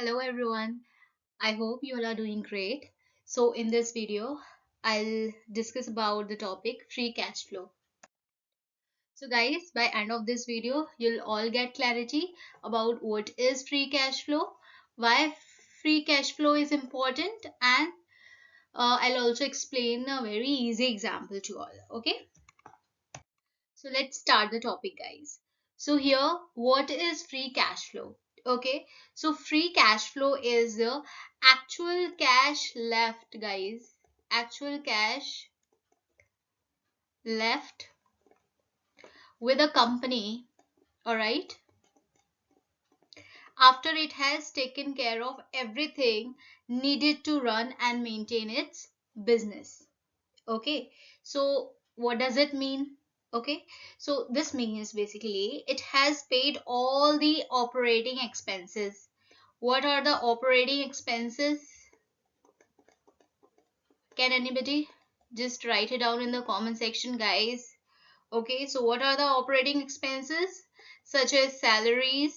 Hello everyone. I hope you all are doing great. So in this video, I'll discuss about the topic free cash flow. So guys, by end of this video, you'll all get clarity about what is free cash flow, why free cash flow is important, and I'll also explain a very easy example to all. Okay? So let's start the topic, guys. So here, what is free cash flow? Okay, so free cash flow is the actual cash left, guys. Actual cash left with a company, all right, after it has taken care of everything needed to run and maintain its business. Okay, so what does it mean? Okay, so this means basically it has paid all the operating expenses. What are the operating expenses? Can anybody just write it down in the comment section, guys? Okay, so what are the operating expenses? Such as salaries,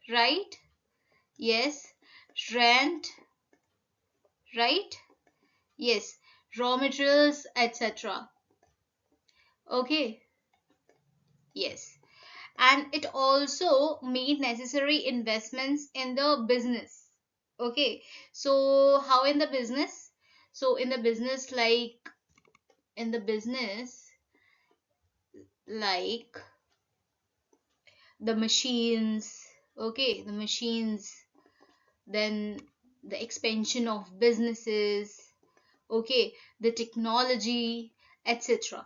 right? Yes. Rent, right? Yes. Raw materials, etc. Okay, yes. And it also made necessary investments in the business. Okay, so how in the business? So in the business, in the business, like the machines, okay, the machines, then the expansion of businesses, okay, the technology, etc.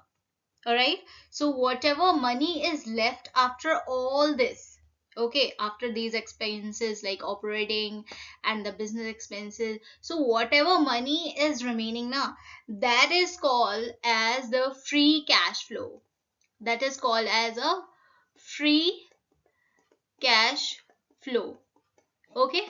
All right, so whatever money is left after all this, okay, after these expenses like operating and the business expenses, so whatever money is remaining now, that is called as the free cash flow. That is called as a free cash flow. Okay,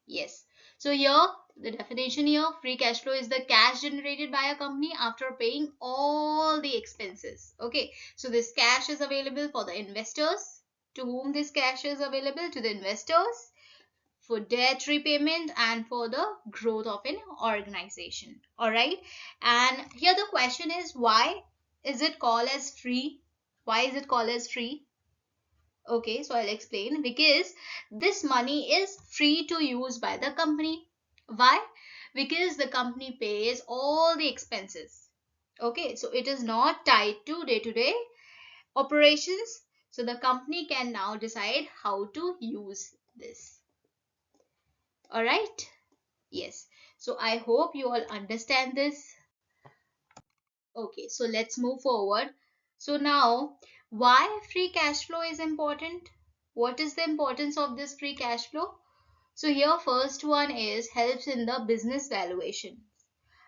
yes. So here the definition here, free cash flow is the cash generated by a company after paying all the expenses. Okay, so this cash is available for the investors. To whom this cash is available? To the investors, for debt repayment and for the growth of an organization. All right, and here the question is, why is it called as free? Why is it called as free? Okay, so I'll explain. Because this money is free to use by the company. Why? Because the company pays all the expenses. Okay, so it is not tied to day-to-day operations. So the company can now decide how to use this. All right? Yes. So I hope you all understand this. Okay, so let's move forward. So now, why free cash flow is important? What is the importance of this free cash flow? So here first one is helps in the business valuation.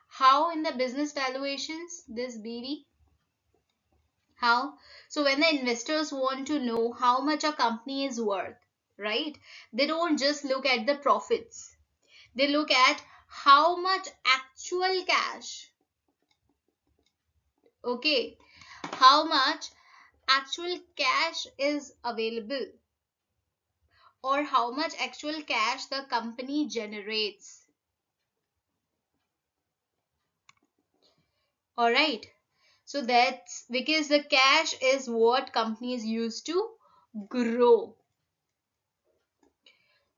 How in the business valuations this BV? How? So when the investors want to know how much a company is worth, right? They don't just look at the profits. They look at how much actual cash, okay, how much actual cash is available, or how much actual cash the company generates. All right, so that's because the cash is what companies use to grow,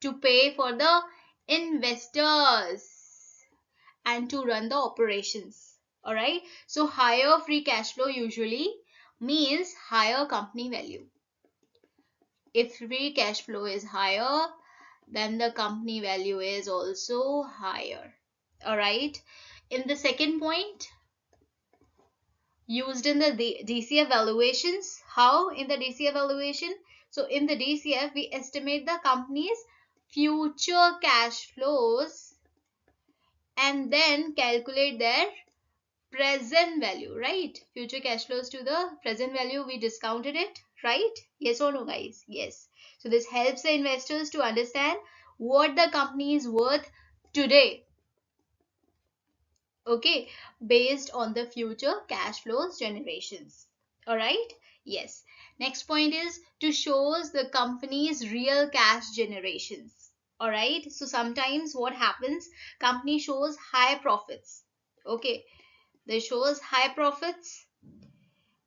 to pay for the investors, and to run the operations. All right, so higher free cash flow usually means higher company value. If free cash flow is higher, then the company value is also higher. All right, in the second point, used in the DCF valuations. How in the DCF valuation? So in the DCF, we estimate the company's future cash flows and then calculate their present value, right? Future cash flows to the present value, we discounted it, right? Yes or no, guys? Yes. So this helps the investors to understand what the company is worth today, okay, based on the future cash flows generations. All right, yes. Next point is to shows the company's real cash generations. All right, so sometimes what happens, company shows high profits. Okay, they shows high profits,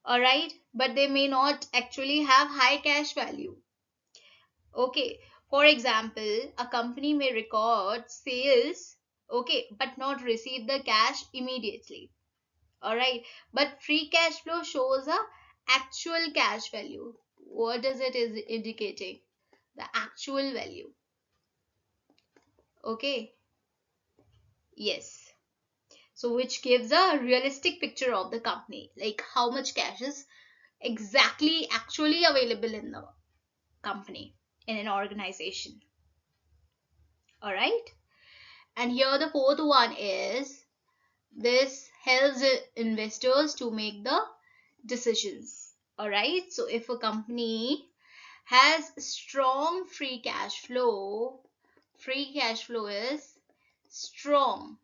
all right, but they may not actually have high cash value. Okay, for example, a company may record sales, okay, but not receive the cash immediately. All right, but free cash flow shows a actual cash value. What does it is indicating? The actual value. Okay, yes. So which gives a realistic picture of the company, like how much cash is exactly actually available in the company, in an organization. All right, and here the fourth one is, this helps investors to make the decisions. All right, so if a company has strong free cash flow is strong.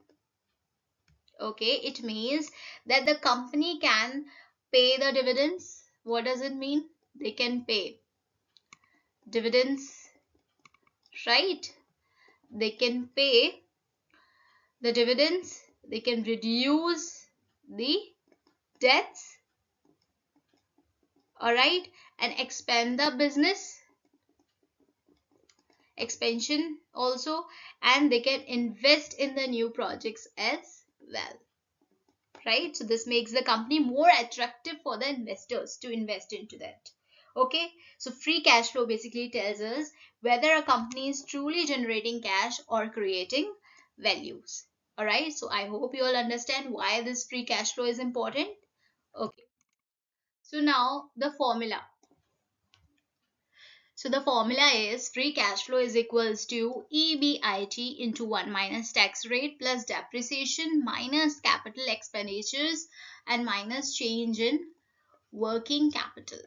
Okay, it means that the company can pay the dividends. What does it mean? They can pay dividends, right? They can pay the dividends, they can reduce the debts, all right, and expand the business expansion also, and they can invest in the new projects as well, right? So this makes the company more attractive for the investors to invest into that. Okay, so free cash flow basically tells us whether a company is truly generating cash or creating values. All right, so I hope you all understand why this free cash flow is important. Okay, so now the formula. So the formula is free cash flow is equals to EBIT into 1 minus tax rate plus depreciation minus capital expenditures and minus change in working capital.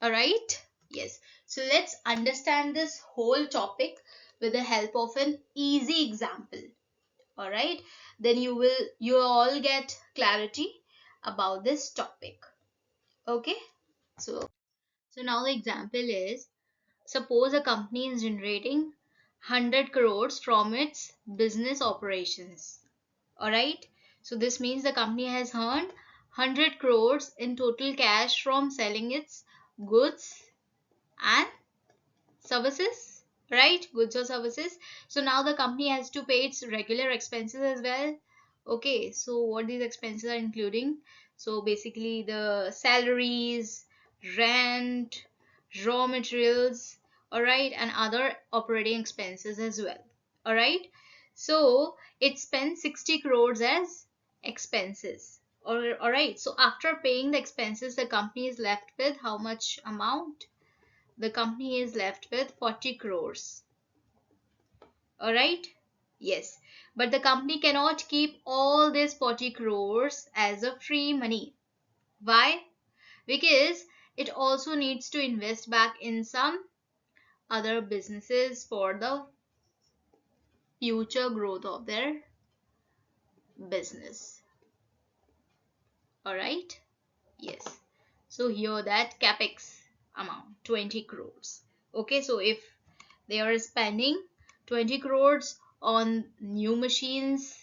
All right? Yes. So let's understand this whole topic with the help of an easy example. All right? Then you all get clarity about this topic. Okay? So now the example is, suppose a company is generating 100 crores from its business operations. All right. So this means the company has earned 100 crores in total cash from selling its goods and services, right? Goods or services. So now the company has to pay its regular expenses as well. Okay, so what these expenses are including? So basically the salaries, rent, raw materials, all right, and other operating expenses as well. All right, so it spends 60 crores as expenses. All right, so after paying the expenses, the company is left with how much amount? The company is left with 40 crores. All right, yes, but the company cannot keep all this 40 crores as a free money. Why? Because it also needs to invest back in some other businesses for the future growth of their business. All right, yes, so here that capex amount 20 crores. Okay, so if they are spending 20 crores on new machines,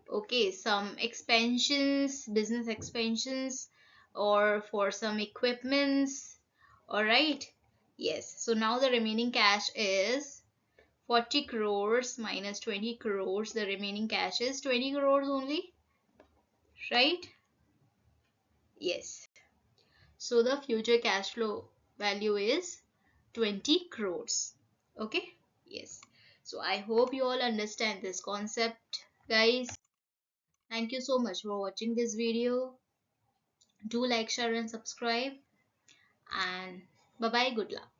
okay, some expansions, business expansions, or for some equipments, all right, yes, so now the remaining cash is 40 crores minus 20 crores, the remaining cash is 20 crores only, right? Yes, so the future cash flow value is 20 crores. Okay, yes, so I hope you all understand this concept, guys. Thank you so much for watching this video. Do like, share and subscribe, and bye bye, good luck.